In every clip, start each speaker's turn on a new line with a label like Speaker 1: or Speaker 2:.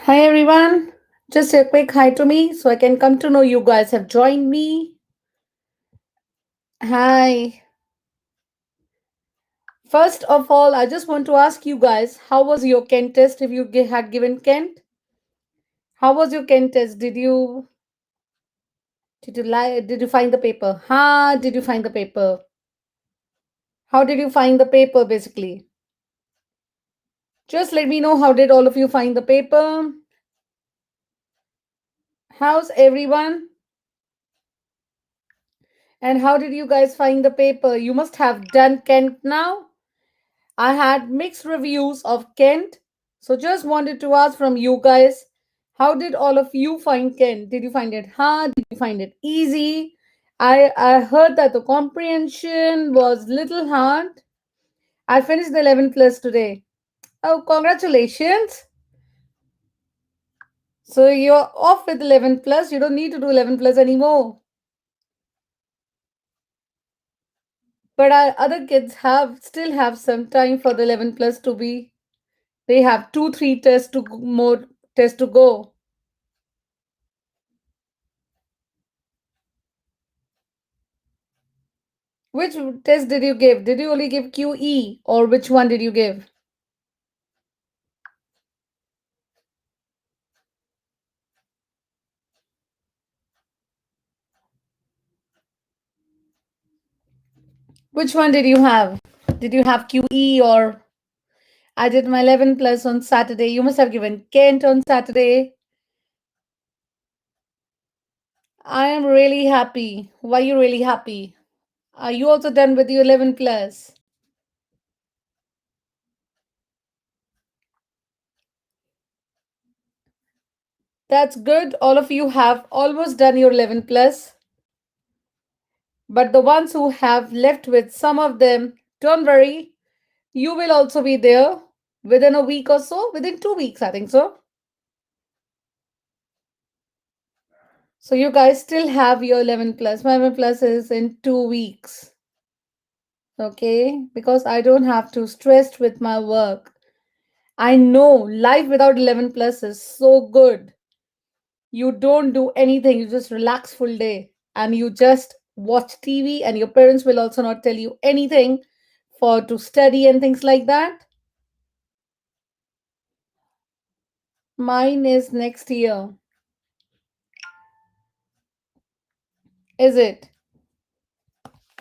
Speaker 1: Hi everyone. Just a quick hi to me so I can come to know you guys have joined me. Hi. First of all, I just want to ask you guys, how was your Kent test if you had given Kent? How was your Kent test? Did you lie? Did you find the paper? Did you find the paper? How did you find the paper basically? Just let me know how did all of you find the paper? How's everyone? And how did you guys find the paper? You must have done Kent now. I had mixed reviews of Kent. So just wanted to ask from you guys, how did all of you find Kent? Did you find it hard? Did you find it easy? I heard that the comprehension was little hard. I finished the 11 plus today. Oh, congratulations. So you're off with 11 plus. You don't need to do 11 plus anymore. But our other kids still have some time for the 11 plus to be. They have 2, 3 tests to more tests to go. Which test did you give? Did you only give QE or which one did you give? Which one did you have? Did you have QE or I did my 11 plus on Saturday? You must have given Kent on Saturday. I am really happy. Why are you really happy? Are you also done with your 11 plus? That's good. All of you have almost done your 11 plus. But the ones who have left with some of them, don't worry. You will also be there within a week or so, within 2 weeks, I think so. So you guys still have your 11 plus. My 11 plus is in 2 weeks. Okay, because I don't have to stress with my work. I know life without 11 plus is so good. You don't do anything, you just relax full day and you just watch TV, and your parents will also not tell you anything for to study and things like that. Mine is next year. Is it?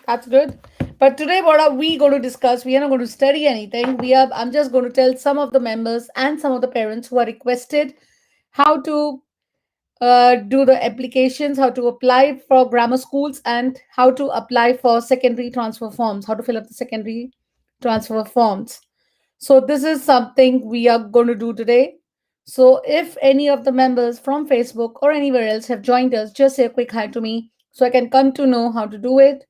Speaker 1: That's good. But today, what are we going to discuss? We are not going to study anything. I'm just going to tell some of the members and some of the parents who are requested how to do the applications, how to apply for grammar schools, and how to apply for secondary transfer forms, how to fill up the secondary transfer forms. So this is something we are going to do today. So if any of the members from Facebook or anywhere else have joined us, just say a quick hi to me so I can come to know how to do it.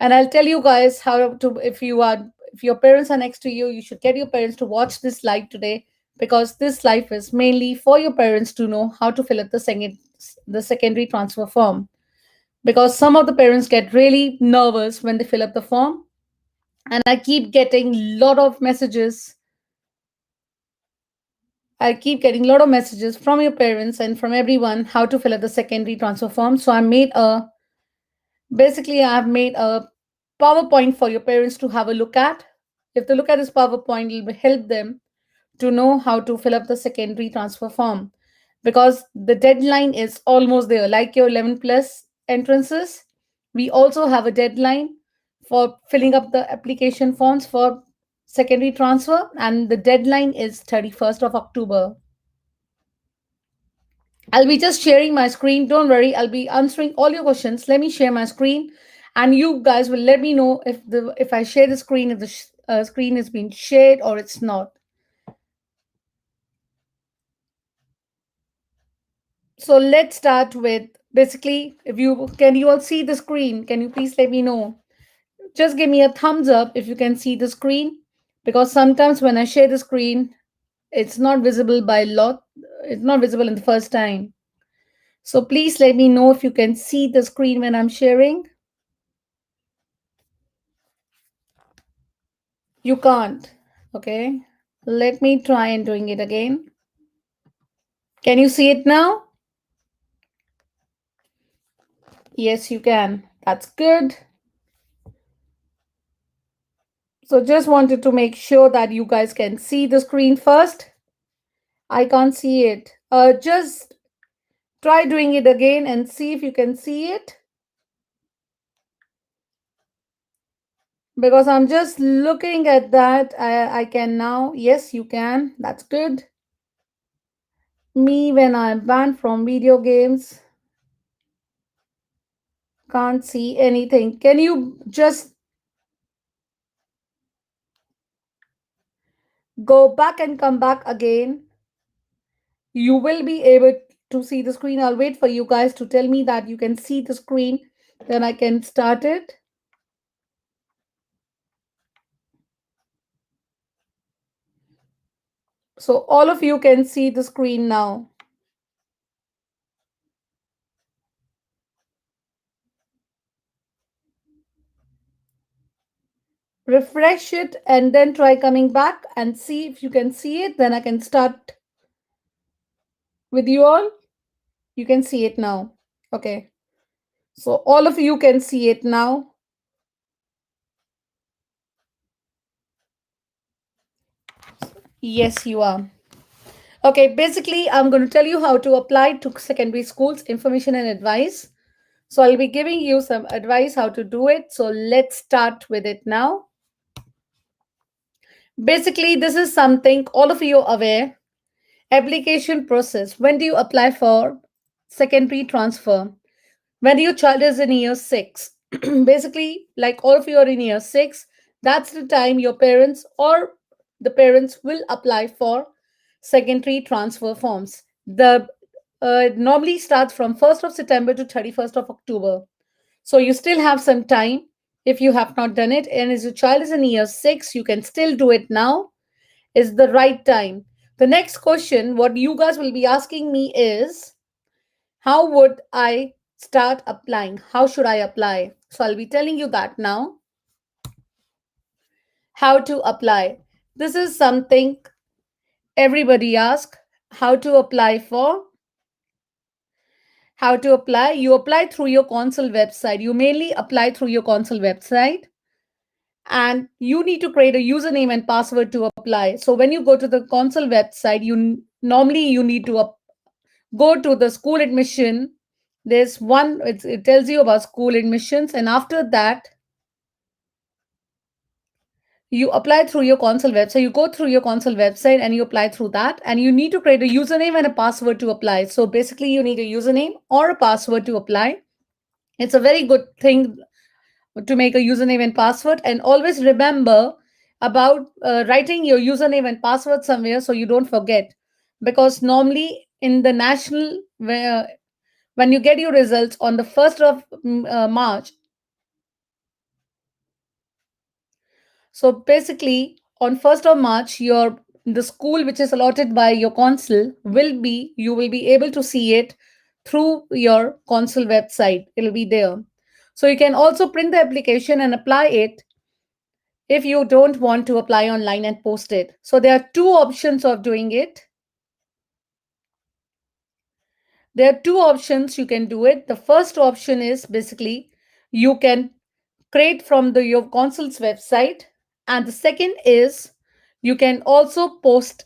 Speaker 1: And I'll tell you guys how to, if your parents are next to you, you should get your parents to watch this live today, because this live is mainly for your parents to know how to fill up the secondary transfer form. Because some of the parents get really nervous when they fill up the form, and I keep getting lot of messages. I keep getting a lot of messages from your parents and from everyone how to fill up the secondary transfer form. So I've made a PowerPoint for your parents to have a look at. If they look at this PowerPoint, it will help them to know how to fill up the secondary transfer form, because the deadline is almost there. Like your 11 plus entrances, we also have a deadline for filling up the application forms for secondary transfer, and the deadline is 31st of October. I'll be just sharing my screen. Don't worry, I'll be answering all your questions. Let me share my screen, and you guys will let me know if I share the screen, if the screen is being shared or it's not. So let's start with, basically, if you can you all see the screen? Can you please let me know? Just give me a thumbs up if you can see the screen, because sometimes when I share the screen, it's not visible by lot. It's not visible in the first time. So please let me know if you can see the screen when I'm sharing. You can't. Okay. Let me try and doing it again. Can you see it now? Yes, you can. That's good. So just wanted to make sure that you guys can see the screen first. I can't see it. Just try doing it again and see if you can see it. Because I'm just looking at that. I can now. Yes, you can. That's good. Me when I'm banned from video games. Can't see anything. Can you just go back and come back again? You will be able to see the screen. I'll wait for you guys to tell me that you can see the screen. Then I can start it. So all of you can see the screen now. Refresh it and then try coming back and see if you can see it. Then I can start with you all. You can see it now. Okay. So all of you can see it now. Yes, you are. Okay, basically, I'm going to tell you how to apply to secondary schools information and advice. So I'll be giving you some advice how to do it. So let's start with it now. Basically, this is something all of you are aware. Application process. When do you apply for secondary transfer? When your child is in year six. Basically, like all of you are in year six, that's the time your parents or the parents will apply for secondary transfer forms. The normally starts from 1st of September to 31st of October. So you still have some time if you have not done it. And as your child is in year six, you can still do it now. Is the right time. The next question, what you guys will be asking me is, how would I start applying? How should I apply? So I'll be telling you that now. How to apply. This is something everybody asks. How to apply for? How to apply? You apply through your council website. You mainly apply through your council website. And you need to create a username and password to apply. So when you go to the council website, normally you need to go to the school admission. There's one, it tells you about school admissions, and after that you apply through your council website. You go through your council website and you apply through that, and you need to create a username and a password to apply. So basically you need a username or a password to apply. It's a very good thing to make a username and password, and always remember about writing your username and password somewhere so you don't forget, because normally in the national, when you get your results on the 1st of March. So basically, on 1st of March, your the school which is allotted by your consul will be, you will be able to see it through your consul website. It'll be there. So you can also print the application and apply it if you don't want to apply online and post it. So there are two options of doing it. There are two options you can do it. The first option is basically you can create from the your consul's website, and the second is you can also post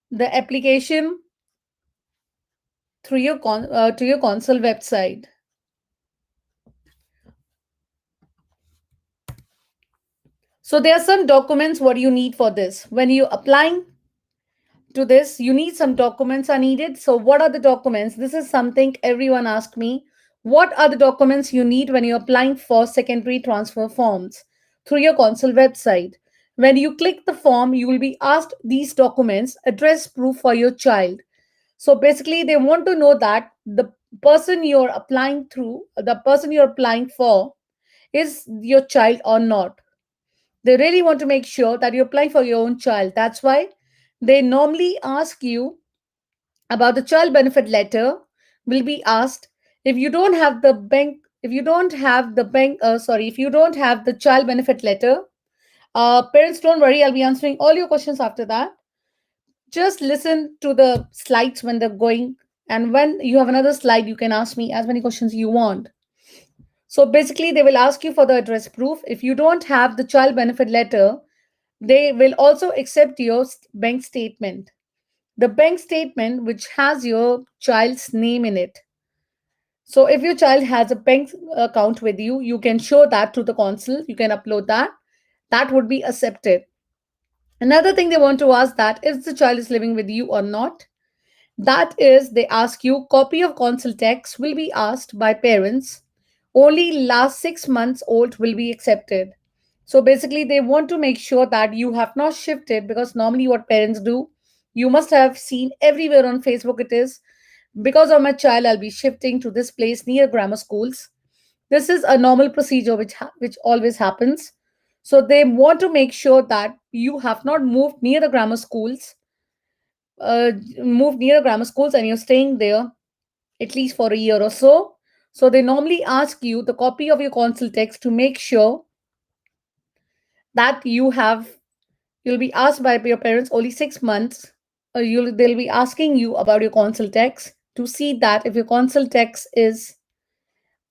Speaker 1: the application through your to your consul website. So there are some documents what you need for this. When you're applying to this, you need some documents are needed. So what are the documents? This is something everyone asked me. What are the documents you need when you're applying for secondary transfer forms through your consul website? When you click the form, you will be asked these documents, address proof for your child. So basically, they want to know that the person you're applying through, the person you're applying for, is your child or not. They really want to make sure that you're applying for your own child. That's why they normally ask you about the child benefit letter. Will be asked if you don't have the bank, if you don't have the bank, sorry, if you don't have the child benefit letter, parents, don't worry, I'll be answering all your questions after that. Just listen to the slides when they're going. And when you have another slide, you can ask me as many questions you want. So basically, they will ask you for the address proof. If you don't have the child benefit letter, they will also accept your bank statement. The bank statement which has your child's name in it. So if your child has a bank account with you, you can show that to the consul. You can upload that. That would be accepted. Another thing they want to ask that if the child is living with you or not. That is, they ask you copy of consul tax will be asked by parents. Only last 6 months old will be accepted. So basically, they want to make sure that you have not shifted because normally what parents do, you must have seen everywhere on Facebook it is because of my child, I'll be shifting to this place near grammar schools. This is a normal procedure which always happens. So they want to make sure that you have not moved near the grammar schools, moved near the grammar schools, and you're staying there at least for a year or so. So they normally ask you the copy of your consul text to make sure that you'll be asked by your parents only 6 months. They'll be asking you about your consul text to see that if your consul text is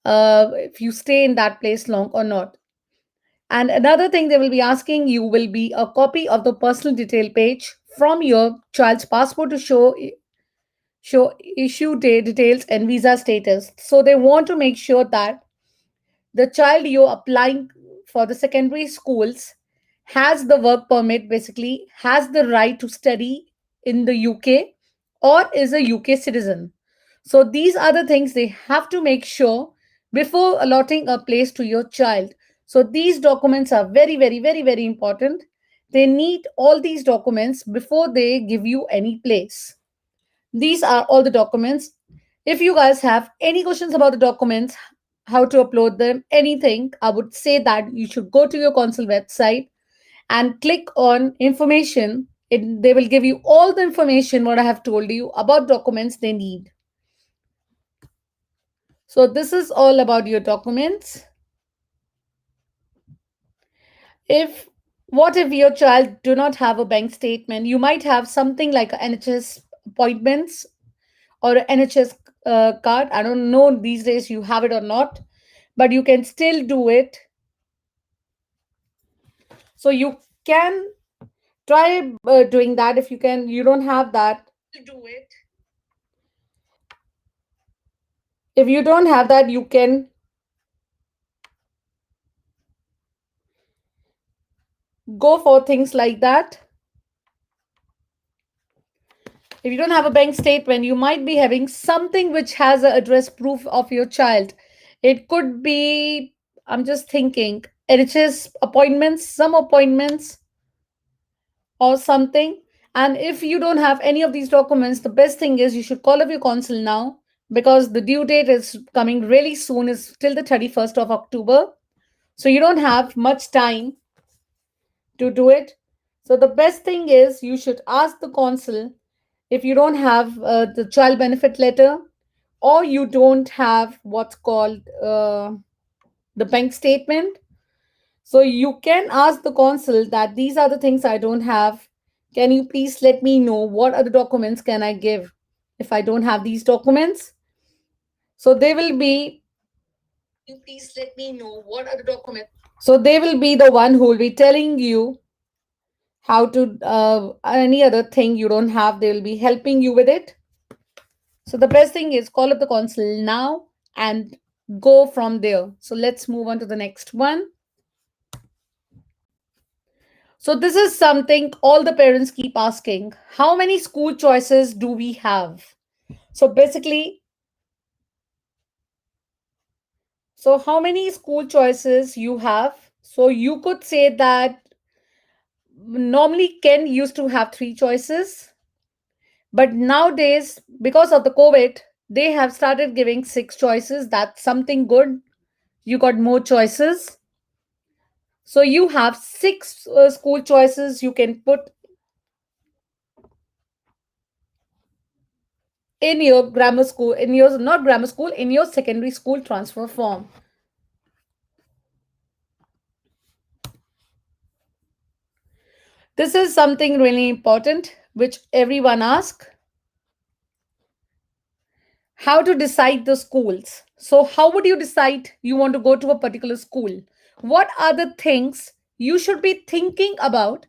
Speaker 1: if you stay in that place long or not. And another thing they will be asking you will be a copy of the personal detail page from your child's passport to show issue date details and visa status. So they want to make sure that the child you're applying for the secondary schools has the work permit, basically has the right to study in the UK or is a UK citizen. So these are the things they have to make sure before allotting a place to your child. So these documents are very, very, very, very important. They need all these documents before they give you any place. These are all the documents. If you guys have any questions about the documents, how to upload them, anything, I would say that you should go to your consul website and click on information. They will give you all the information what I have told you about documents they need. So this is all about your documents. If what if your child do not have a bank statement? You might have something like a NHS appointments or a NHS card. I don't know these days you have it or not, but you can still do it. So you can try doing that. If you don't have that, do it. If you don't have that, you can go for things like that. If you don't have a bank statement, you might be having something which has an address proof of your child. It could be, I'm just thinking, NHS appointments, some appointments, or something. And if you don't have any of these documents, the best thing is you should call up your consul now because the due date is coming really soon, is till the 31st of October. So you don't have much time to do it. So the best thing is you should ask the consul if you don't have the child benefit letter or you don't have what's called the bank statement. So you can ask the consul that these are the things I don't have. Can you please let me know what other documents can I give if I don't have these documents? So they will be, you please let me know what other documents. So they will be the one who will be telling you how to any other thing you don't have. They will be helping you with it. So the best thing is call up the consul now and go from there. So let's move on to the next one. So this is something all the parents keep asking. How many school choices do we have? So basically, so how many school choices you have? So you could say that normally Ken used to have three choices, but nowadays, because of the COVID, they have started giving six choices. That's something good. You got more choices. So you have six school choices you can put in your grammar school, in your not grammar school, in your secondary school transfer form. This is something really important which everyone asks, how to decide the schools. So, how would you decide you want to go to a particular school? What are the things you should be thinking about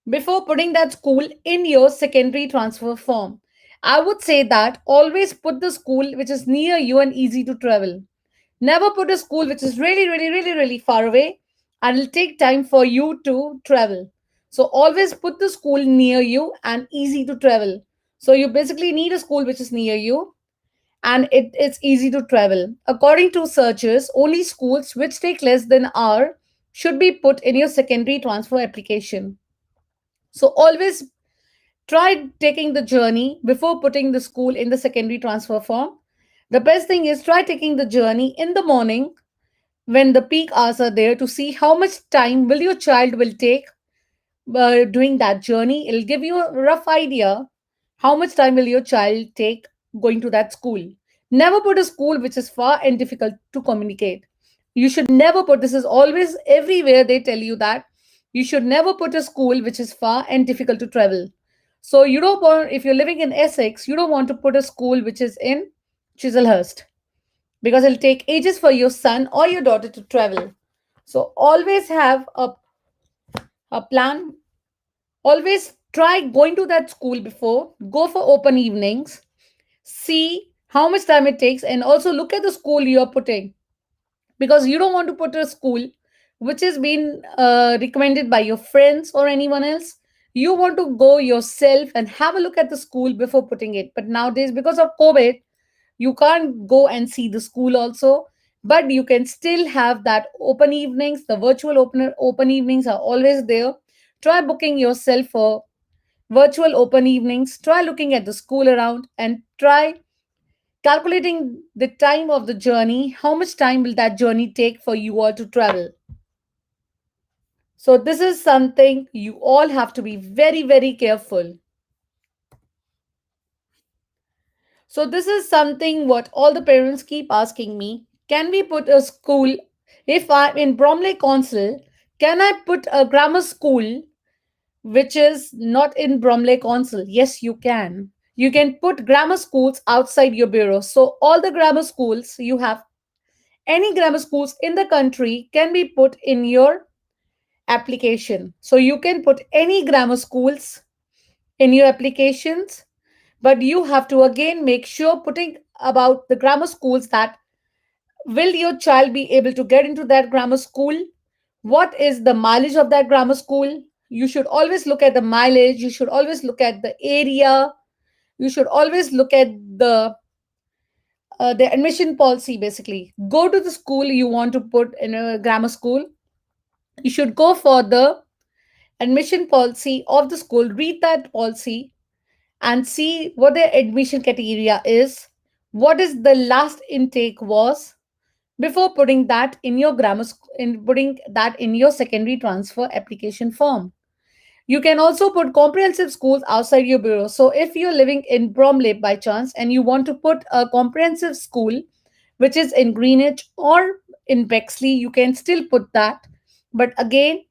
Speaker 1: before putting that school in your secondary transfer form? I would say that always put the school which is near you and easy to travel. Never put a school which is really, really, really, really far away and it'll take time for you to travel. So always put the school near you and easy to travel. So you basically need a school which is near you and it's easy to travel. According to searchers, only schools which take less than an hour should be put in your secondary transfer application. So always try taking the journey before putting the school in the secondary transfer form. The best thing is try taking the journey in the morning when the peak hours are there to see how much time will your child will take doing that journey. It'll give you a rough idea how much time will your child take going to that school. Never put a school which is far and difficult to communicate. You should never put, this is always everywhere they tell you that you should never put a school which is far and difficult to travel. So you don't want, if you're living in Essex, you don't want to put a school which is in Chislehurst because it'll take ages for your son or your daughter to travel. So always have a plan. Always try going to that school before, go for open evenings, see how much time it takes, and also look at the school you are putting because you don't want to put a school which has been recommended by your friends or anyone else. You want to go yourself and have a look at the school before putting it. But nowadays, because of COVID, you can't go and see the school also, but you can still have that open evenings. The virtual open evenings are always there. Try booking yourself for virtual open evenings. Try looking at the school around and try calculating the time of the journey. How much time will that journey take for you all to travel? So this is something you all have to be very, very careful. So this is something what all the parents keep asking me. Can we put a school, if I'm in Bromley Council, can I put a grammar school which is not in Bromley Council? Yes, you can. You can put grammar schools outside your bureau. So all the grammar schools you have, any grammar schools in the country can be put in your application. So you can put any grammar schools in your applications, but you have to again make sure putting about the grammar schools that will your child be able to get into that grammar school? What is the mileage of that grammar school? You should always look at the mileage. You should always look at the area. You should always look at the admission policy. Basically, go to the school you want to put in a grammar school. You should go for the admission policy of the school. Read that policy and see what their admission criteria is. What is the last intake was before putting that in your in putting that in your secondary transfer application form. You can also put comprehensive schools outside your bureau. So if you're living in Bromley by chance and you want to put a comprehensive school which is in Greenwich or in Bexley, you can still put that. But again,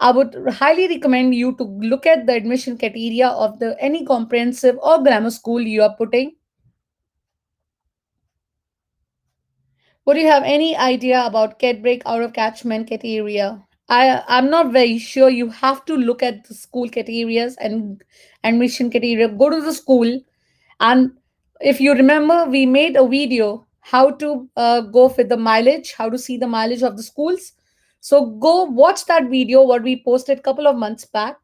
Speaker 1: I would highly recommend you to look at the admission criteria of the any comprehensive or grammar school you are putting. Would you have any idea about cat break out of catchment criteria? I'm not very sure. You have to look at the school criterias and admission criteria. Go to the school, and if you remember, we made a video how to go with the mileage, how to see the mileage of the schools. So go watch that video what we posted a couple of months back.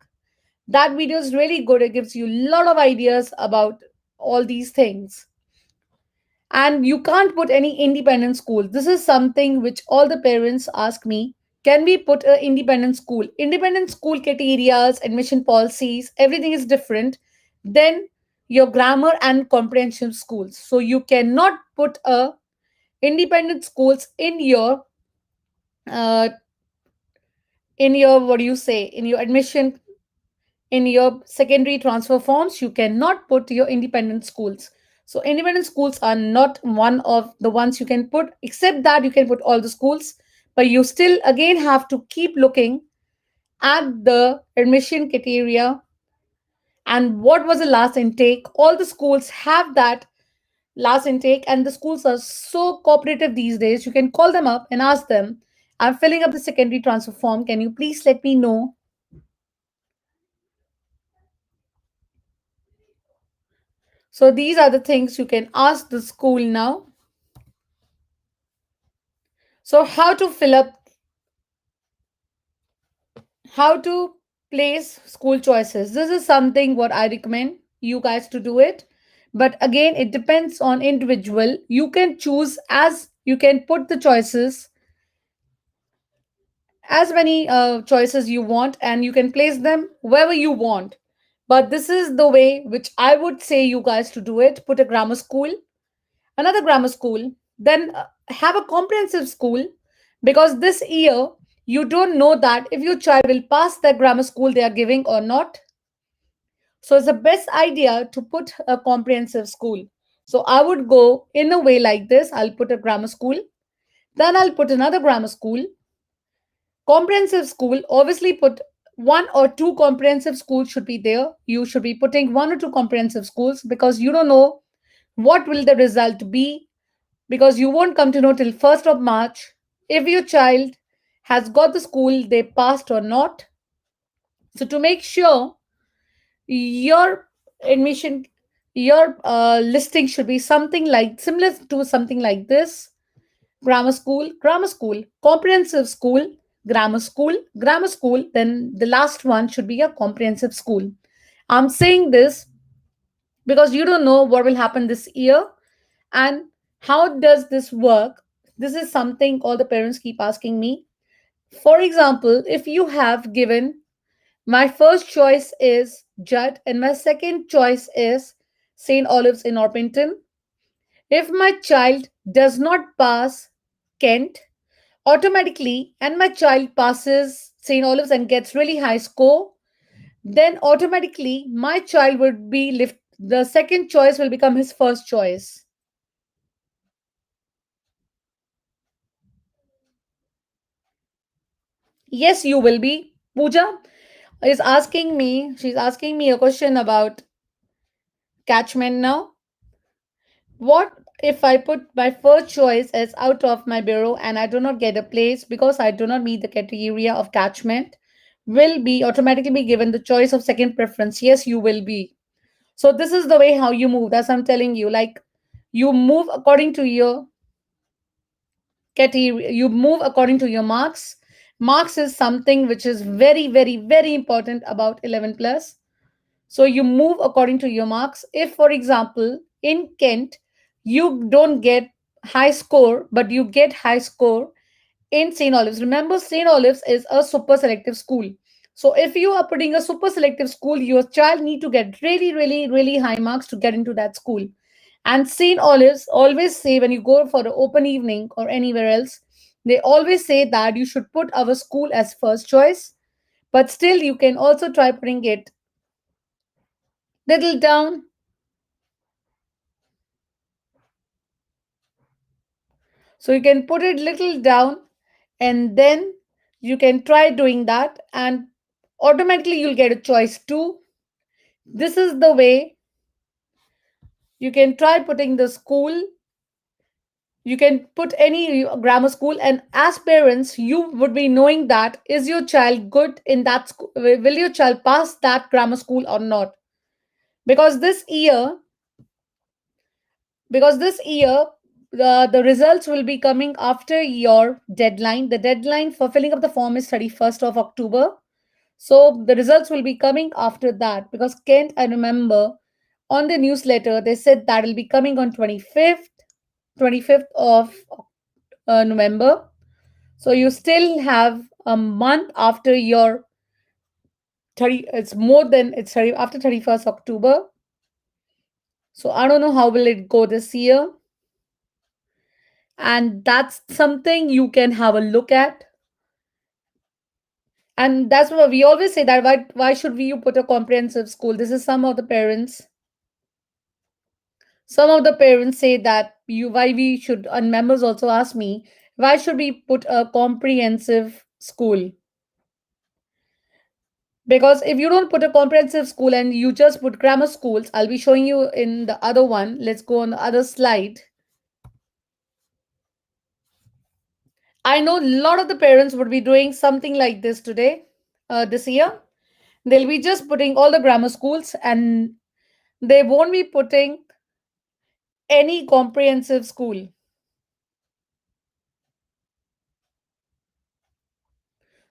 Speaker 1: That video is really good. It gives you a lot of ideas about all these things. And you can't put any independent school. This is something which all the parents ask me. Can we put an independent school? Independent school criteria, admission policies, everything is different than your grammar and comprehension schools. So you cannot put a independent schools uh, in your what do you say in your admission in your secondary transfer forms. You cannot put your independent schools. So independent schools are not one of the ones you can put, except that you can put all the schools, but you still again have to keep looking at the admission criteria and what was the last intake. All the schools have that last intake, and the schools are so cooperative these days. You can call them up and ask them, I'm filling up the secondary transfer form. Can you please let me know? So these are the things you can ask the school now. So how to place school choices. This is something what I recommend you guys to do it. But again, it depends on individual. You can choose as you can put the choices as many choices you want, and you can place them wherever you want. But this is the way which I would say you guys to do it. Put a grammar school, another grammar school, then have a comprehensive school, because this year you don't know that if your child will pass the grammar school they are giving or not. So it's the best idea to put a comprehensive school. So I would go in a way like this. I'll put a grammar school, then I'll put another grammar school, comprehensive school. Obviously, put one or two comprehensive schools should be there. You should be putting one or two comprehensive schools because you don't know what will the result be, because you won't come to know till 1st of March if your child has got the school they passed or not. So to make sure your admission, your listing should be something like similar to something like this: grammar school, comprehensive school, grammar school, then the last one should be a comprehensive school. I'm saying this because you don't know what will happen this year. And how does this work? This is something all the parents keep asking me. For example, if you have given, my first choice is Judd and my second choice is St. Olive's in Orpington. If my child does not pass Kent automatically and my child passes St. Olive's and gets really high score, then automatically my child would be lift, the second choice will become his first choice. Yes, you will be. Pooja she's asking me a question about catchment now. What if I put my first choice as out of my bureau and I do not get a place because I do not meet the criteria of catchment? Will be automatically be given the choice of second preference? Yes, you will be. So this is the way how you move. That's I'm telling you. Like you move according to your category, you move according to your marks. Marks is something which is very, very, very important about 11 plus. So you move according to your marks. If, for example, in Kent, you don't get high score, but you get high score in St. Olives. Remember, St. Olives is a super selective school. So if you are putting a super selective school, your child need to get really, really, really high marks to get into that school. And St. Olives always say when you go for an open evening or anywhere else, they always say that you should put our school as first choice, but still you can also try putting it little down. So you can put it little down and then you can try doing that and automatically you'll get a choice too. This is the way you can try putting the school. You can put any grammar school, and as parents, you would be knowing that is your child good in that school? Will your child pass that grammar school or not? Because this year, because this year, the results will be coming after your deadline. The deadline for filling up the form is 31st of October. So the results will be coming after that because Kent, I remember on the newsletter, they said that will be coming on 25th of November. So you still have a month after your 30, it's more than it's 30, after 31st October. So I don't know how will it go this year. And that's something you can have a look at. And that's what we always say that why should we put a comprehensive school? This is some of the parents say that you why we should, and members also ask me why should we put a comprehensive school. Because if you don't put a comprehensive school and you just put grammar schools, I'll be showing you in the other one. Let's go on the other slide. I know a lot of the parents would be doing something like this today, this year. They'll be just putting all the grammar schools and they won't be putting any comprehensive school.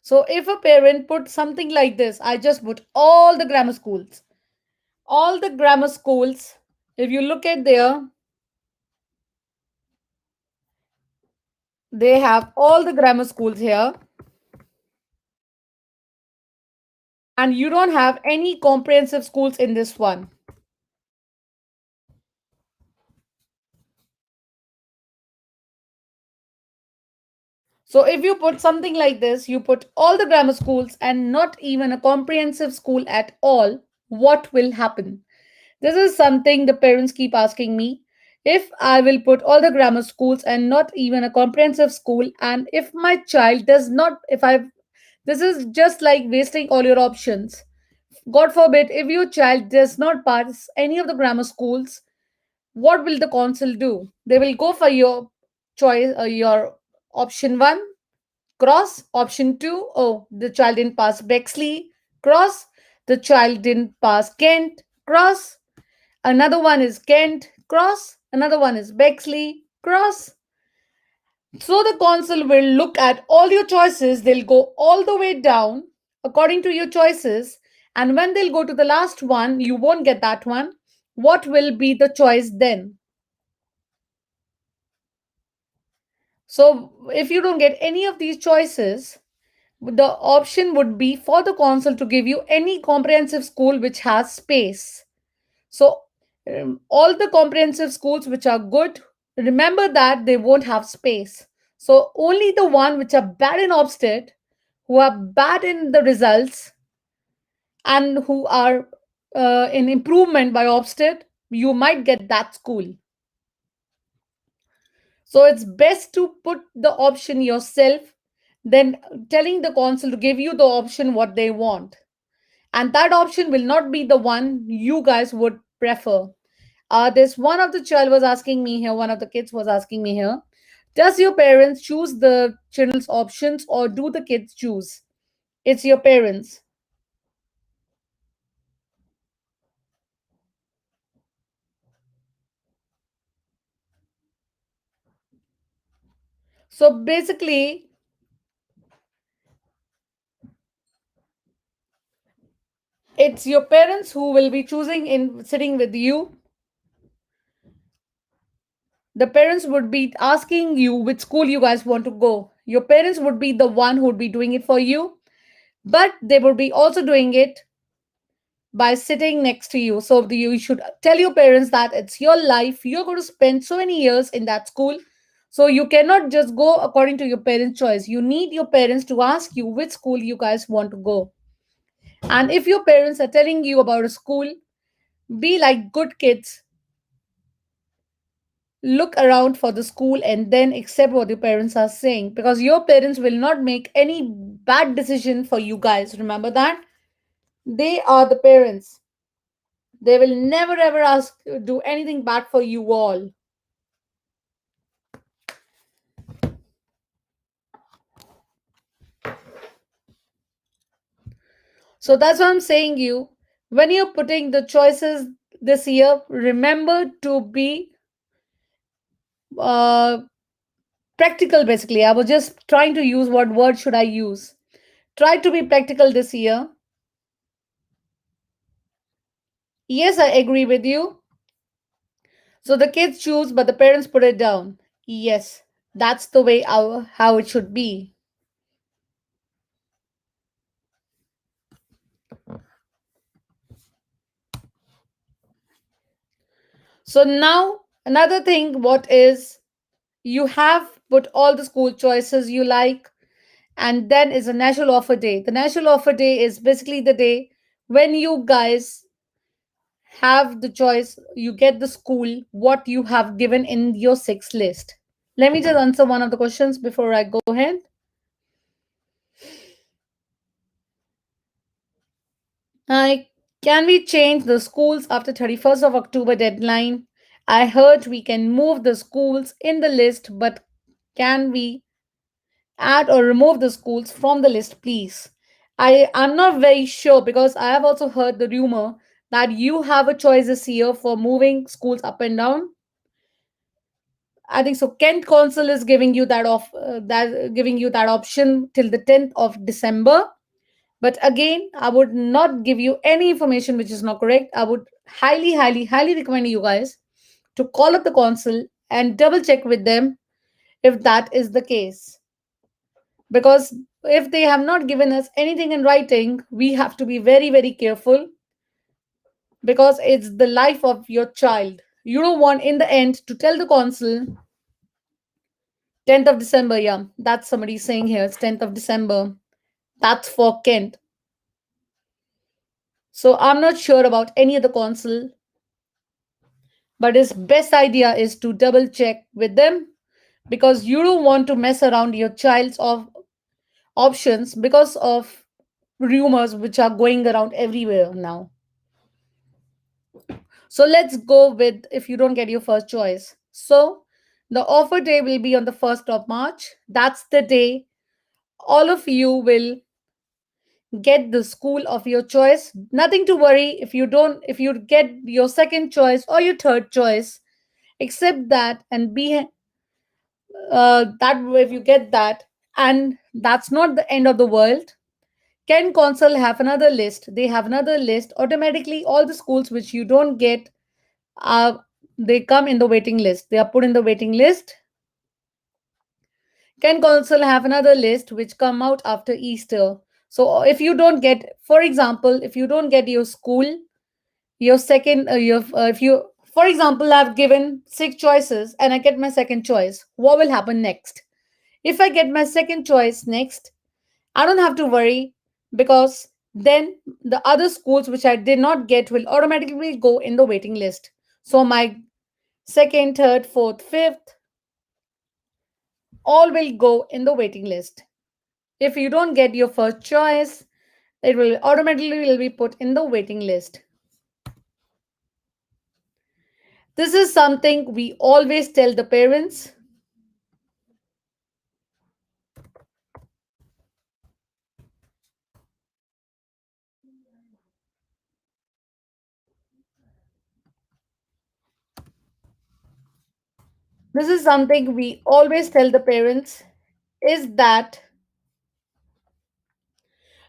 Speaker 1: So if a parent put something like this, I just put all the grammar schools. All the grammar schools, if you look at there, they have all the grammar schools here, and you don't have any comprehensive schools in this one. So if you put something like this, you put all the grammar schools and not even a comprehensive school at all, what will happen? This is something the parents keep asking me. If I will put all the grammar schools and not even a comprehensive school, and if my child does not, if I, this is just like wasting all your options. God forbid, if your child does not pass any of the grammar schools, what will the council do? They will go for your choice, your option one, cross. Option two, oh, the child didn't pass Bexley, cross. The child didn't pass Kent, cross. Another one is Kent, cross. Another one is Bexley, cross. So the council will look at all your choices. They'll go all the way down according to your choices. And when they'll go to the last one, you won't get that one. What will be the choice then? So if you don't get any of these choices, the option would be for the council to give you any comprehensive school which has space. So, all the comprehensive schools which are good, remember that they won't have space. So, only the one which are bad in Ofsted, who are bad in the results, and who are in improvement by Ofsted, you might get that school. So, it's best to put the option yourself than telling the council to give you the option what they want. And that option will not be the one you guys would prefer. This one of the child was asking me here, one of the kids was asking me here, does your parents choose the children's options or do the kids choose? It's your parents. So basically, it's your parents who will be choosing in sitting with you. The parents would be asking you which school you guys want to go. Your parents would be the one who would be doing it for you, but they would be also doing it by sitting next to you. So you should tell your parents that it's your life. You're going to spend so many years in that school. So you cannot just go according to your parents' choice. You need your parents to ask you which school you guys want to go. And if your parents are telling you about a school, be like good kids. Look around for the school and then accept what your parents are saying because your parents will not make any bad decision for you guys. Remember that? They are the parents. They will never ever ask do anything bad for you all. So that's what I'm saying you. When you're putting the choices this year, remember to be uh, practical basically. I was just trying to use what word should I use. Try to be practical this year. Yes, I agree with you. So the kids choose, but the parents put it down. Yes, that's the way how it should be. So now another thing, what is you have put all the school choices you like, and then is a national offer day. The national offer day is basically the day when you guys have the choice, you get the school what you have given in your sixth list. Let me just answer one of the questions before I go ahead. Hi, can we change the schools after 31st of October deadline? I heard we can move the schools in the list, but can we add or remove the schools from the list, please? I'm not very sure because I have also heard the rumor that you have a choice this year for moving schools up and down. I think so. Kent Council is giving you that option till the 10th of December. But again, I would not give you any information which is not correct. I would highly, highly, highly recommend you guys to call up the council and double check with them if that is the case. Because if they have not given us anything in writing, we have to be very, very careful because it's the life of your child. You don't want in the end to tell the council 10th of December. Yeah, that's somebody saying here. It's 10th of December. That's for Kent. So I'm not sure about any other council, but his best idea is to double check with them because you don't want to mess around your child's of options because of rumors which are going around everywhere now. So let's go with if you don't get your first choice. So the offer day will be on the 1st of March. That's the day all of you will get the school of your choice. Nothing to worry if you get your second choice or your third choice. Accept that and be that way if you get that, and that's not the end of the world. Can Council have another list? They have another list. Automatically, all the schools which you don't get, uh, they come in the waiting list. They are put in the waiting list. Can Council have another list which come out after Easter? So if you don't get, for example, if you don't get your school, your second, if you, for example, I've given six choices and I get my second choice, what will happen next? If I get my second choice next, I don't have to worry because then the other schools which I did not get will automatically go in the waiting list. So my second, third, fourth, fifth, all will go in the waiting list. If you don't get your first choice, it will automatically will be put in the waiting list. This is something we always tell the parents. This is something we always tell the parents is that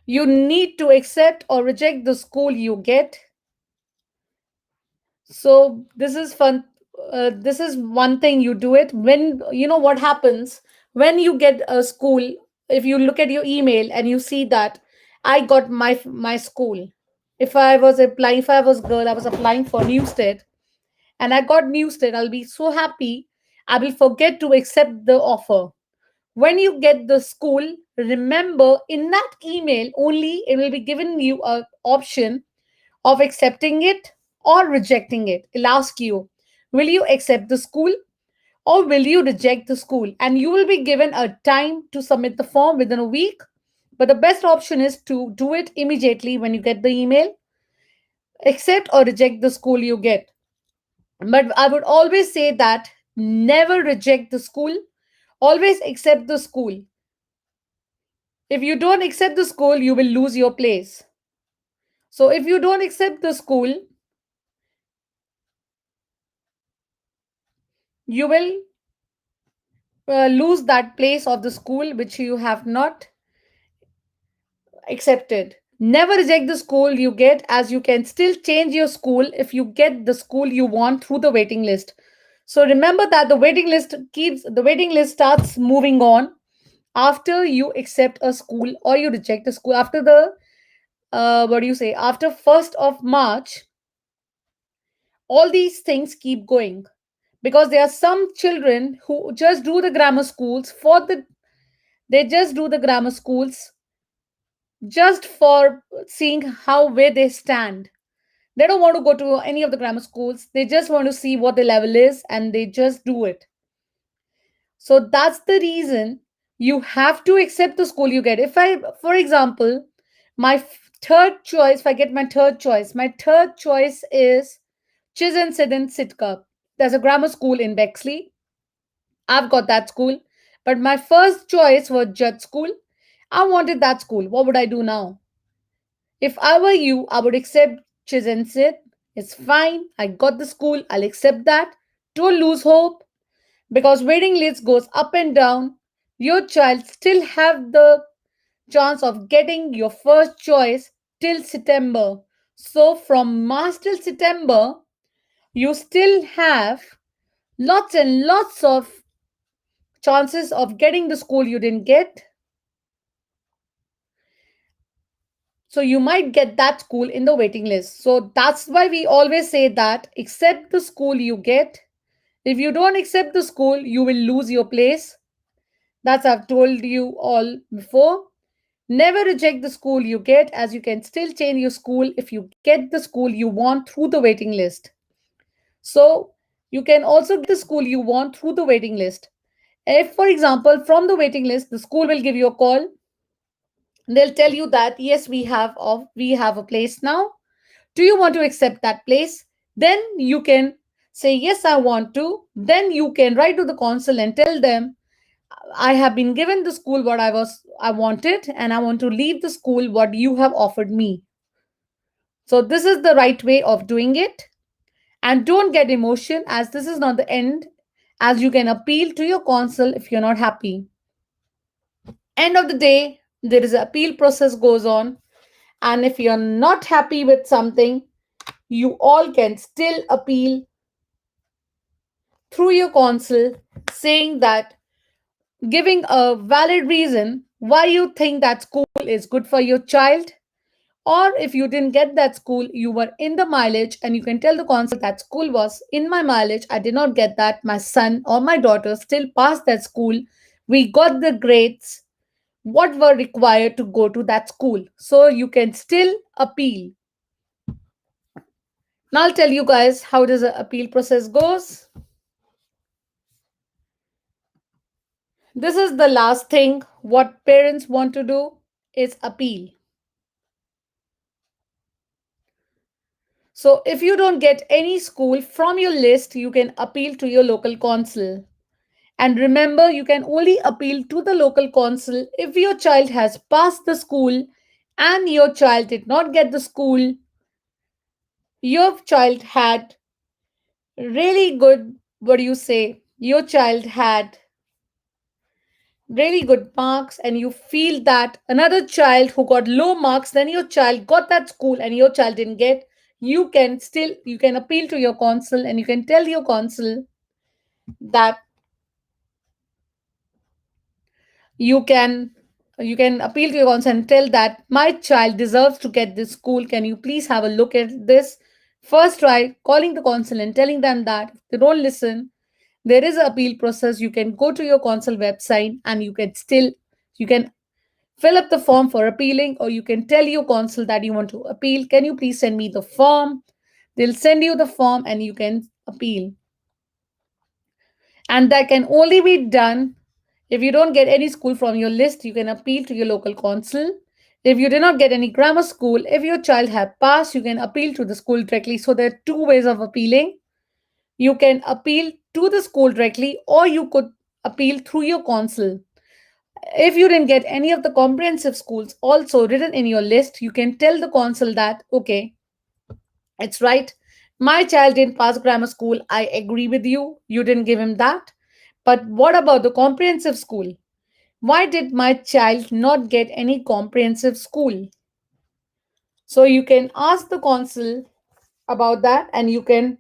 Speaker 1: you need to accept or reject the school you get. So this is fun. This is one thing you do it when you know what happens when you get a school. If you look at your email and you see that I got my school. If I was girl, I was applying for Newstead and I got Newstead, I'll be so happy. I will forget to accept the offer. When you get the school, remember in that email only it will be given you a option of accepting it or rejecting it. It'll ask you, will you accept the school or will you reject the school? And you will be given a time to submit the form within a week. But the best option is to do it immediately when you get the email, accept or reject the school you get. But I would always say that never reject the school, always accept the school. If you don't accept the school, you will lose your place. So if you don't accept the school, you will lose that place of the school which you have not accepted. Never reject the school you get, as you can still change your school if you get the school you want through the waiting list. So remember that the waiting list starts moving on after you accept a school or you reject a school. After the what do you say? After 1st of March, all these things keep going because there are some children who just do the grammar schools for the they just do the grammar schools just for seeing how where they stand. They don't want to go to any of the grammar schools. They just want to see what the level is and they just do it. So that's the reason you have to accept the school you get. If I, for example, Third choice, if I get my third choice is Chisensidin Sitka. There's a grammar school in Bexley. I've got that school. But my first choice was Judd School. I wanted that school. What would I do now? If I were you, I would accept Chisensid. It's fine. I got the school. I'll accept that. Don't lose hope because waiting list goes up and down. Your child still have the chance of getting your first choice till September. So from March till September, you still have lots and lots of chances of getting the school you didn't get. So you might get that school in the waiting list. So that's why we always say that accept the school you get. If you don't accept the school, you will lose your place. That's I've told you all before. Never reject the school you get, as you can still change your school if you get the school you want through the waiting list. So you can also get the school you want through the waiting list. If, for example, from the waiting list, the school will give you a call, they'll tell you that yes, we have a place now. Do you want to accept that place? Then you can say yes, I want to. Then you can write to the council and tell them I have been given the school what I wanted, and I want to leave the school what you have offered me. So this is the right way of doing it. And don't get emotion, as this is not the end, as you can appeal to your council if you're not happy. End of the day, there is an appeal process goes on, and if you're not happy with something, you all can still appeal through your council, saying that, giving a valid reason why you think that school is good for your child. Or if you didn't get that school, you were in the mileage, and you can tell the council that school was in my mileage. I did not get that. My son or my daughter still passed that school. We got the grades what were required to go to that school. So you can still appeal. Now I'll tell you guys how does the appeal process goes. This is the last thing what parents want to do is appeal. So if you don't get any school from your list, you can appeal to your local council. And remember, you can only appeal to the local council if your child has passed the school and your child did not get the school. Your child had really good, what do you say? Your child had really good marks, and you feel that another child who got low marks than your child got that school and your child didn't get, you can appeal to your council, and you can tell your council that you can you can appeal to your council and tell that my child deserves to get this school. Can you please have a look at this? First try calling the council and telling them that. If they don't listen, there is an appeal process. You can go to your council website, and you can fill up the form for appealing, or you can tell your council that you want to appeal. Can you please send me the form? They'll send you the form, and you can appeal. And that can only be done if you don't get any school from your list. You can appeal to your local council. If you did not get any grammar school, if your child had passed, you can appeal to the school directly. So there are two ways of appealing. You can appeal to the school directly, or you could appeal through your council. If you didn't get any of the comprehensive schools also written in your list, you can tell the council that, okay, it's right. My child didn't pass grammar school. I agree with you. You didn't give him that. But what about the comprehensive school? Why did my child not get any comprehensive school? So you can ask the council about that, and you can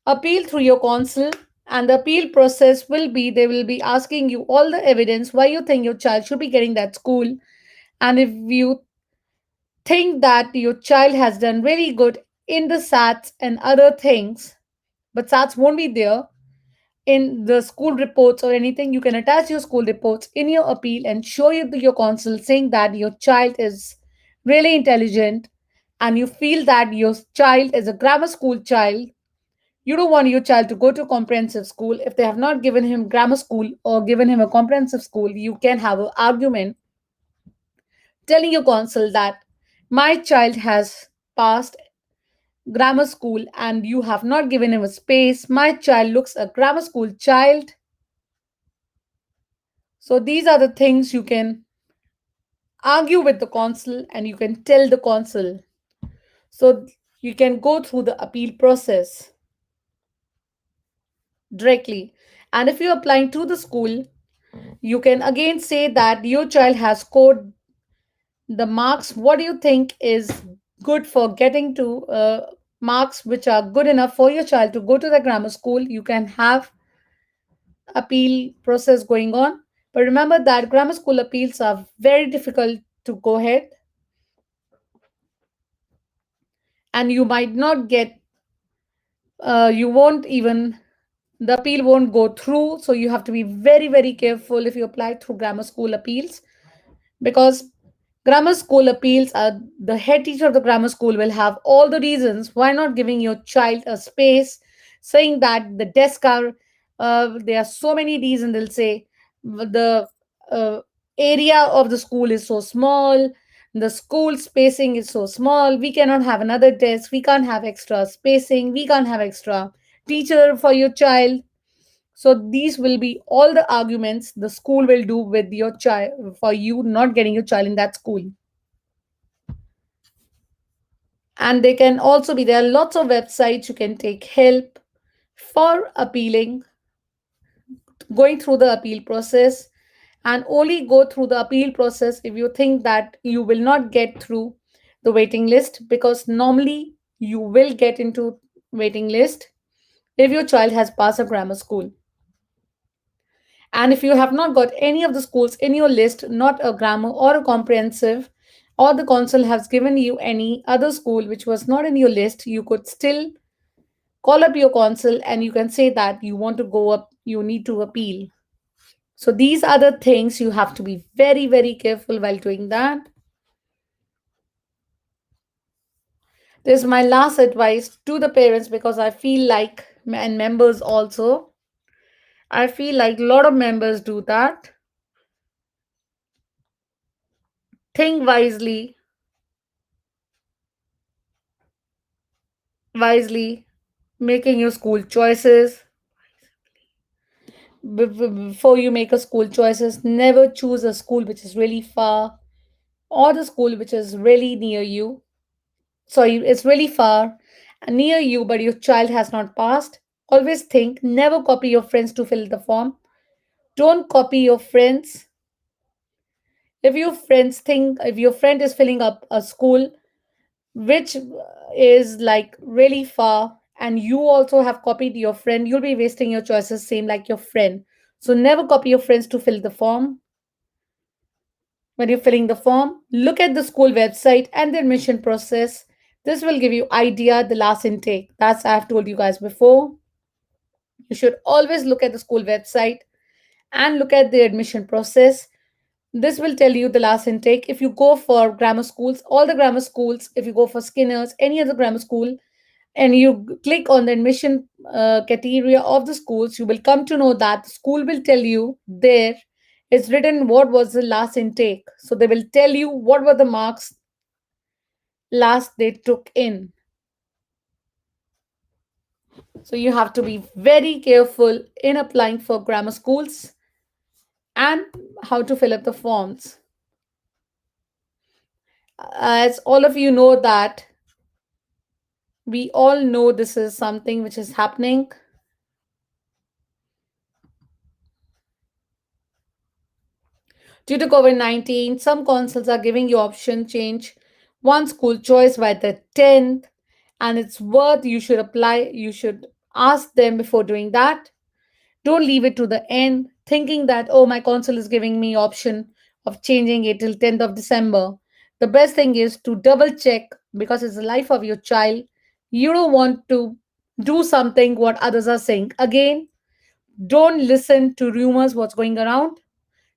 Speaker 1: appeal through your council. And the appeal process will be, they will be asking you all the evidence why you think your child should be getting that school. And if you think that your child has done really good in the SATs and other things, but SATs won't be there in the school reports or anything, you can attach your school reports in your appeal and show it to your council, saying that your child is really intelligent, and you feel that your child is a grammar school child. You don't want your child to go to comprehensive school. If they have not given him grammar school or given him a comprehensive school, you can have an argument telling your council that my child has passed grammar school and you have not given him a space. My child looks a grammar school child. So these are the things you can argue with the council and you can tell the council. So you can go through the appeal process directly. And if you're applying to the school, you can again say that your child has scored the marks. What do you think is good for getting to marks which are good enough for your child to go to the grammar school? You can have appeal process going on. But remember that grammar school appeals are very difficult to go ahead, and you might not get, you won't even, the appeal won't go through. So you have to be very, very careful if you apply through grammar school appeals, because grammar school appeals are, the head teacher of the grammar school will have all the reasons why not giving your child a space, saying that the desk are, there are so many reasons. They'll say the uh, area of the school is so small, the school spacing is so small, we cannot have another desk, we can't have extra spacing, we can't have extra teacher for your child. So these will be all the arguments the school will do with your child for you not getting your child in that school. And they can also be, there are lots of websites you can take help for appealing, going through the appeal process. And only go through the appeal process if you think that you will not get through the waiting list, because normally you will get into waiting list if your child has passed a grammar school. And if you have not got any of the schools in your list, not a grammar or a comprehensive, or the council has given you any other school which was not in your list, you could still call up your council and you can say that you want to go up, you need to appeal. So these are the things you have to be very, very careful while doing that. This is my last advice to the parents, because I feel like, and members also, I feel like a lot of members do that. Think wisely, making your school choices. Before you make a school choices, never choose a school which is really far or the school which is really near you. Sorry, it's really far and near you, but your child has not passed. Always think, never copy your friends to fill the form. Don't copy your friends. If your friend is filling up a school which is like really far and you also have copied your friend, you'll be wasting your choices same like your friend. So never copy your friends to fill the form. When you're filling the form, look at the school website and the admission process. This will give you idea the last intake. That's I've told you guys before. You should always look at the school website and look at the admission process. This will tell you the last intake. If you go for grammar schools, all the grammar schools, if you go for Skinner's, any other grammar school, and you click on the admission criteria of the schools, you will come to know that the school will tell you there it's written what was the last intake. So they will tell you what were the marks last they took in. So you have to be very careful in applying for grammar schools and how to fill up the forms. As all of you know that we all know this is something which is happening. Due to COVID-19, some councils are giving you option change one school choice by the 10th, and it's worth, you should apply, you should ask them before doing that. Don't leave it to the end thinking that, oh, my council is giving me option of changing it till 10th of December. The best thing is to double check, because it's the life of your child. You don't want to do something what others are saying. Again, don't listen to rumors what's going around.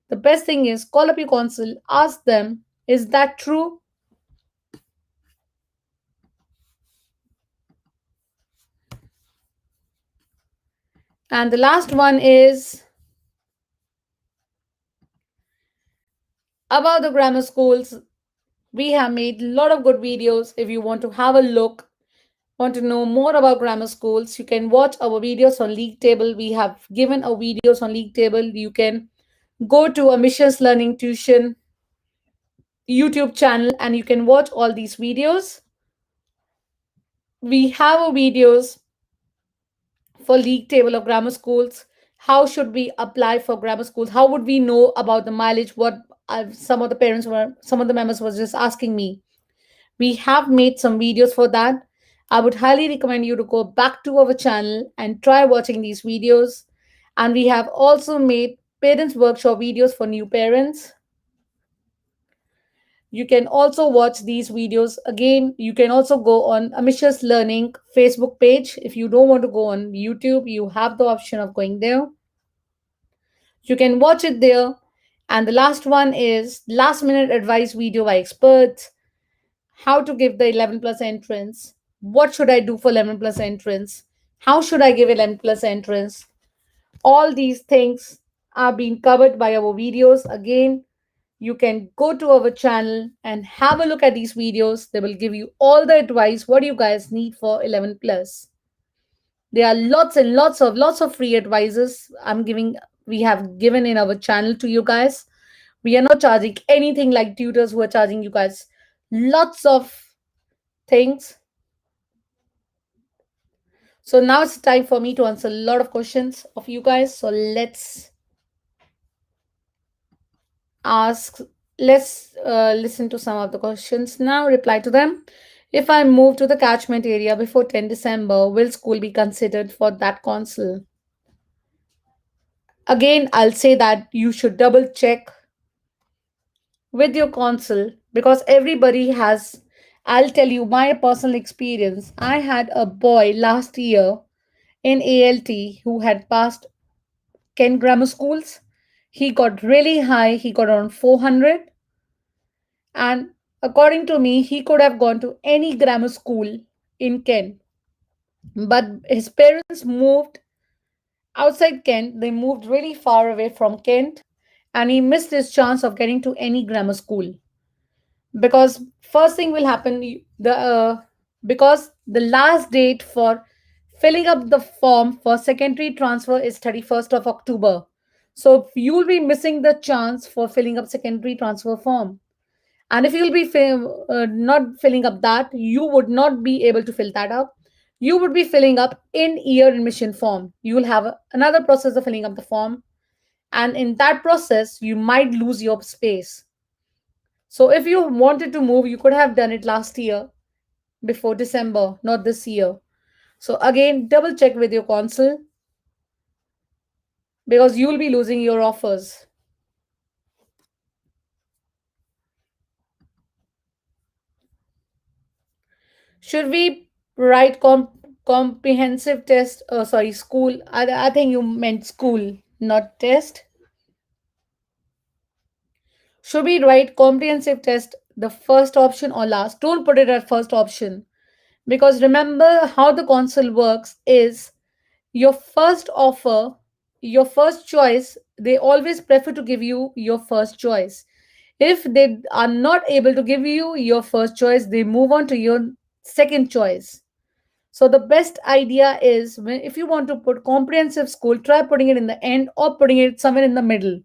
Speaker 1: The best thing is call up your council, ask them, is that true? And the last one is about the grammar schools. We have made a lot of good videos. If you want to have a look, want to know more about grammar schools, you can watch our videos on League Table. We have given our videos on League Table. You can go to a Missions Learning Tuition YouTube channel and you can watch all these videos. We have our videos for League Table of grammar schools. How should we apply for grammar schools? How would we know about the mileage? What some of the members were just asking me. We have made some videos for that. I would highly recommend you to go back to our channel and try watching these videos. And we have also made parents workshop videos for new parents. You can also watch these videos again. You can also go on Amish's Learning Facebook page. If you don't want to go on YouTube, you have the option of going there. You can watch it there. And the last one is last minute advice video by experts. How to give the 11 plus entrance. What should I do for 11 plus entrance? How should I give 11 plus entrance? All these things are being covered by our videos. Again, you can go to our channel and have a look at these videos. They will give you all the advice what you guys need for 11 plus. There are lots and lots of free advices we have given in our channel to you guys. We are not charging anything like tutors who are charging you guys lots of things. So now it's time for me to answer a lot of questions of you guys. So ask let's listen to some of the questions now, reply to them. If I move to the catchment area before 10 December, will school be considered for that council? Again, I'll say that you should double check with your council because everybody has. I'll tell you my personal experience. I had a boy last year in ALT who had passed Kent grammar schools. He got really high, he got around 400. And according to me, he could have gone to any grammar school in Kent. But his parents moved outside Kent, they moved really far away from Kent, and he missed his chance of getting to any grammar school. Because first thing will happen, because the last date for filling up the form for secondary transfer is 31st of October. So you'll be missing the chance for filling up secondary transfer form. And if you'll be not filling up that, you would not be able to fill that up. You would be filling up in year admission form. You will have another process of filling up the form. And in that process, you might lose your space. So if you wanted to move, you could have done it last year before December, not this year. So again, double check with your council because you will be losing your offers. Should we write comprehensive test? Sorry, school. I think you meant school, not test. Should we write comprehensive test the first option or last? Don't put it at first option because remember how the council works is your first offer, your first choice, they always prefer to give you your first choice. If they are not able to give you your first choice, they move on to your second choice. So the best idea is if you want to put comprehensive school, try putting it in the end or putting it somewhere in the middle.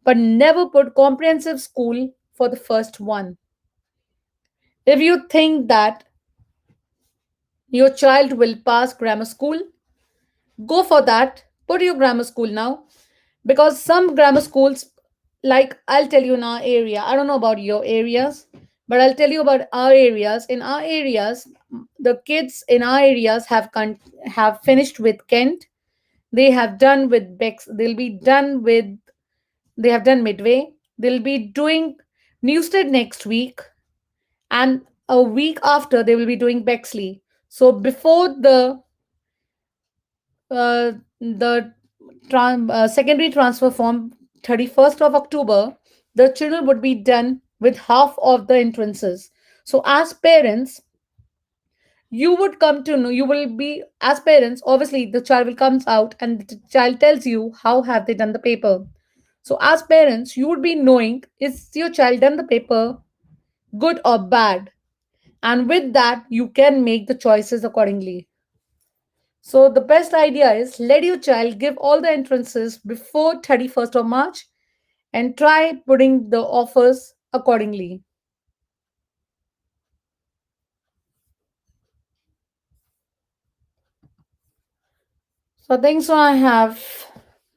Speaker 1: But never put comprehensive school for the first one. If you think that your child will pass grammar school, go for that. Put your grammar school now. Because some grammar schools, like I'll tell you in our area, I don't know about your areas, but I'll tell you about our areas. In our areas, the kids in our areas have finished with Kent. They have done with Bex. They have done Midway. They'll be doing Newstead next week, and a week after they will be doing Bexley. So before the secondary transfer form 31st of October, the children would be done with half of the entrances. So as parents, you would come to know, you will be as parents, obviously the child will comes out and the child tells you how have they done the paper. So as parents, you would be knowing is your child done the paper good or bad. And with that, you can make the choices accordingly. So the best idea is let your child give all the entrances before 31st of March and try putting the offers accordingly. So I think so I have.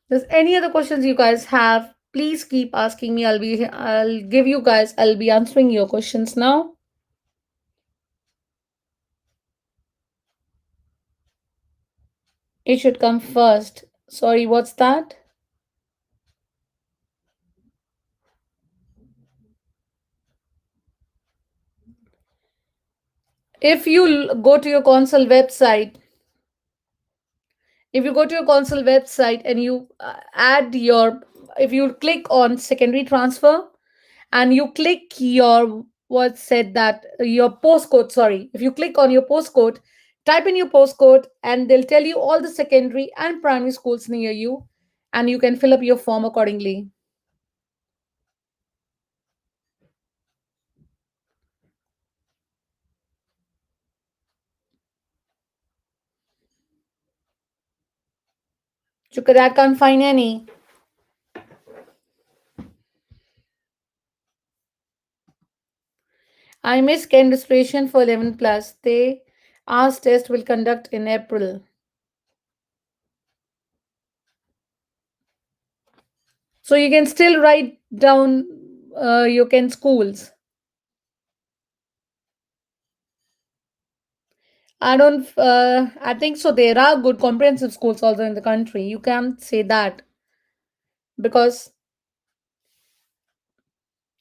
Speaker 1: There's any other questions you guys have, please keep asking me. I'll be answering your questions now. It should come first. Sorry, what's that? If you go to your console website, if you go to your console website and you add your, if you click on secondary transfer and you click your, what said that your postcode, sorry, if you click on your postcode, type in your postcode and they'll tell you all the secondary and primary schools near you, and you can fill up your form accordingly. Because I can't find any. I missed Ken registration for 11 plus. They asked test will conduct in April. So you can still write down your Ken schools. I don't. I think so. There are good comprehensive schools also in the country. You can't say that because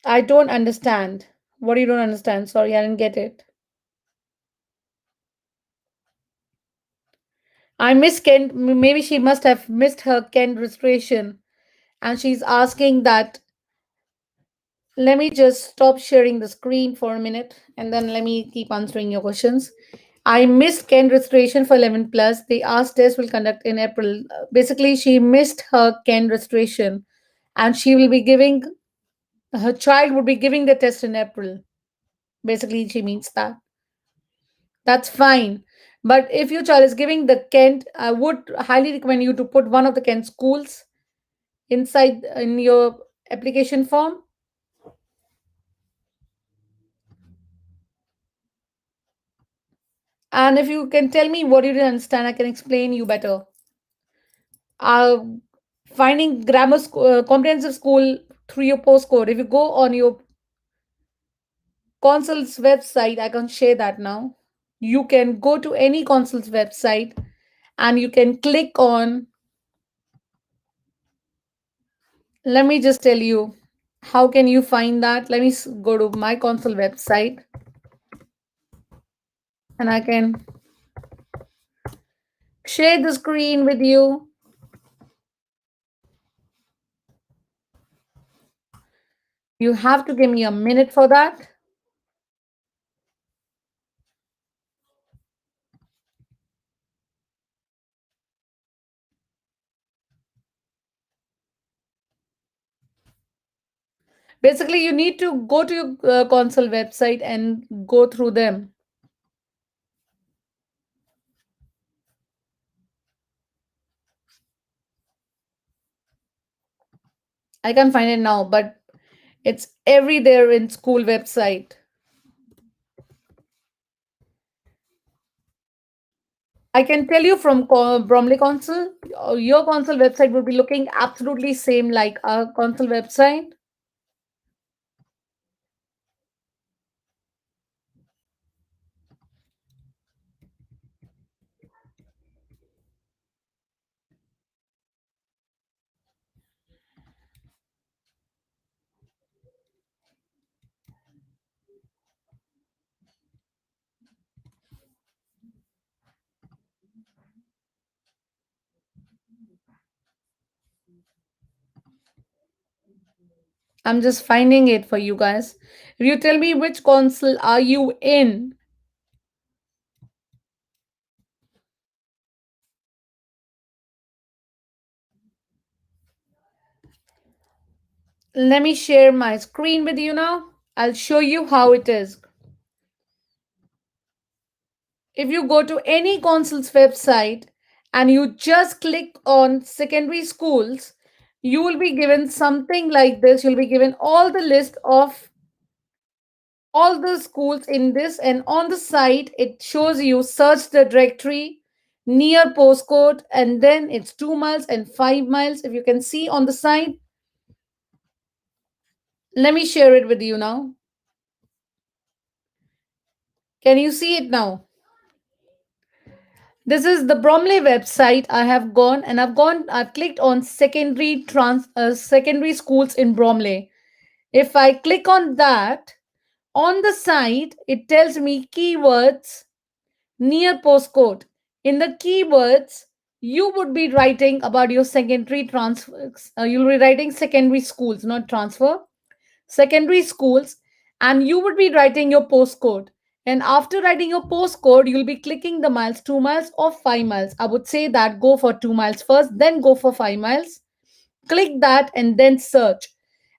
Speaker 1: I don't understand. What you don't understand? Sorry, I didn't get it. I miss Ken. Maybe she must have missed her Ken registration, and she's asking that. Let me just stop sharing the screen for a minute, and then let me keep answering your questions. I missed Ken registration for 11 plus. They asked test will conduct in April. Basically, she missed her Ken registration, and she will be giving her child would be giving the test in April. Basically, she means that. That's fine. But if your child is giving the Kent, I would highly recommend you to put one of the Kent schools inside in your application form. And if you can tell me what you didn't understand, I can explain you better. Uh, Finding comprehensive school through your postcode. If you go on your consul's website, I can share that now. You can go to any consul's website and you can click on, let me just tell you how can you find that. Let me go to my consul website and I can share the screen with you. You have to give me a minute for that. Basically, you need to go to your consul website and go through them. I can find it now, but it's every there in school website. I can tell you from Bromley Consul, your consul website would be looking absolutely same like our consul website. I'm just finding it for you guys. If you tell me which console are you in, let me share my screen with you now. I'll show you how it is. If you go to any council's website and you just click on secondary schools, you will be given something like this. You'll be given all the list of all the schools in this, and on the site it shows you search the directory near postcode, and then it's 2 miles and 5 miles. If you can see on the site, let me share it with you now. Can you see it now? This is the Bromley website. I've clicked on secondary schools in Bromley. If I click on that, on the site it tells me keywords near postcode. In the keywords, you would be writing about your secondary transfers. You'll be writing secondary schools, not transfer, secondary schools, and you would be writing your postcode. And after writing your postcode, you'll be clicking the miles, 2 miles or 5 miles. I would say that go for 2 miles first, then go for 5 miles. Click that and then search.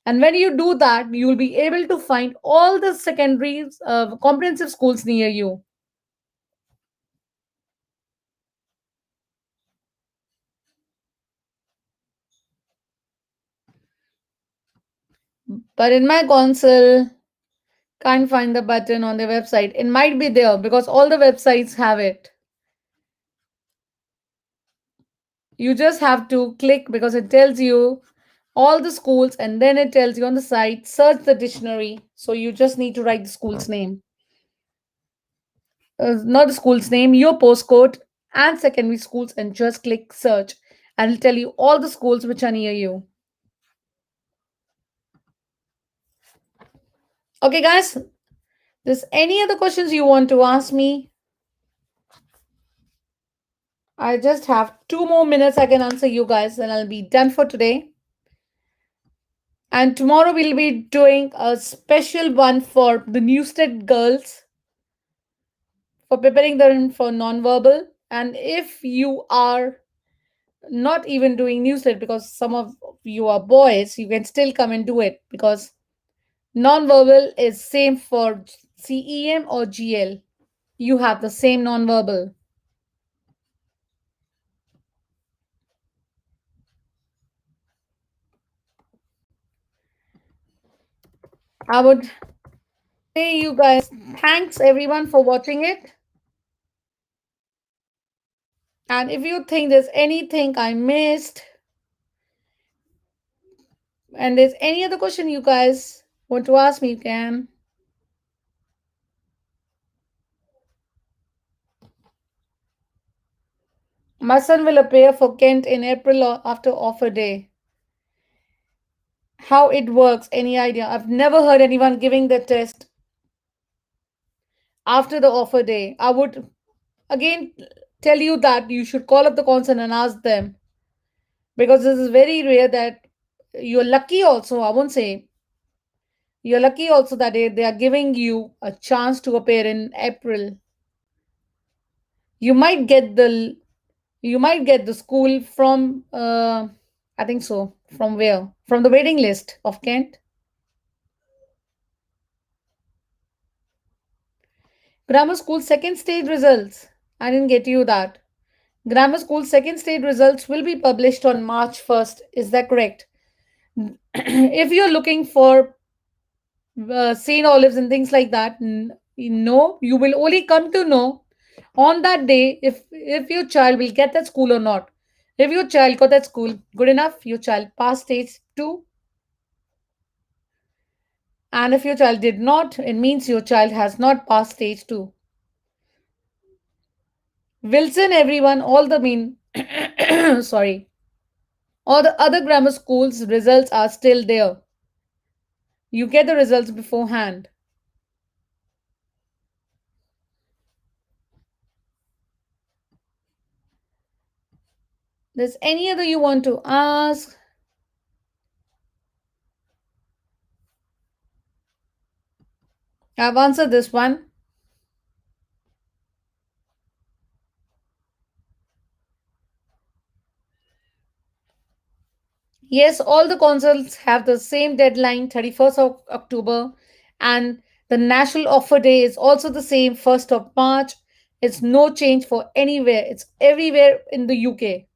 Speaker 1: And when you do that, you will be able to find all the secondary comprehensive schools near you. But in my console, can't find the button on the website. It might be there because all the websites have it. You just have to click because it tells you all the schools, and then it tells you on the site search the dictionary. So you just need to write the school's name. Not the school's name, your postcode and secondary schools, and just click search, and it'll tell you all the schools which are near you. Okay, guys, there's any other questions you want to ask me? I just have 2 more minutes. I can answer you guys, and I'll be done for today. And tomorrow we'll be doing a special one for the Newstead girls for preparing them for nonverbal. And if you are not even doing Newstead because some of you are boys, you can still come and do it because nonverbal is same for CEM or GL. You have the same nonverbal. I would say you guys, thanks everyone for watching it. And if you think there's anything I missed and there's any other question you guys want to ask me, you can. My son will appear for Kent in April or after offer day. How it works, any idea? I've never heard anyone giving the test after the offer day. I would again tell you that you should call up the concern and ask them because this is very rare that you're lucky also. I won't say you're lucky also that they are giving you a chance to appear in April. You might get the school from I think so. From where? From the waiting list of Kent. Grammar school second stage results. I didn't get you that. Grammar school second stage results will be published on March 1st. Is that correct? If you're looking for St. Olives and things like that, no, you will only come to know on that day if your child will get that school or not. If your child got that school, good enough, your child passed stage 2. And if your child did not, it means your child has not passed stage 2. Wilson, everyone, all the mean, sorry, all the other grammar schools' results are still there. You get the results beforehand. There's any other you want to ask? I've answered this one. Yes, all the consoles have the same deadline, 31st of October, And the national offer day is also the same, 1st of March. It's no change for anywhere. It's everywhere in the UK.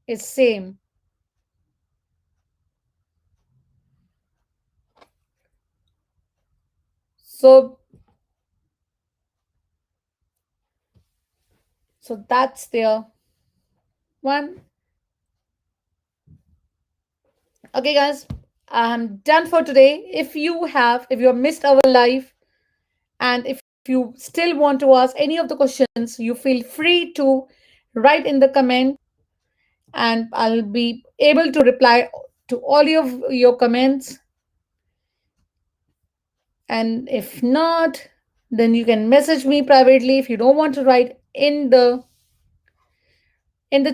Speaker 1: It's same. So that's their one. Okay, guys, I'm done for today. If you have missed our live, and if you still want to ask any of the questions, you feel free to write in the comment, and I'll be able to reply to all of your comments. And if not, then you can message me privately. If you don't want to write in the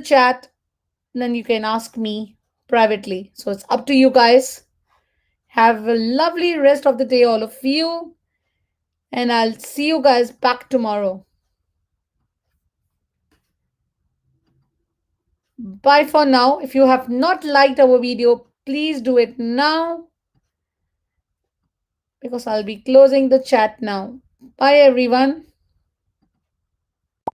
Speaker 1: chat, then you can ask me privately. So it's up to you guys. Have a lovely rest of the day, all of you, and I'll see you guys back tomorrow. Bye for now. If you have not liked our video, please do it now, because I'll be closing the chat now. Bye, everyone.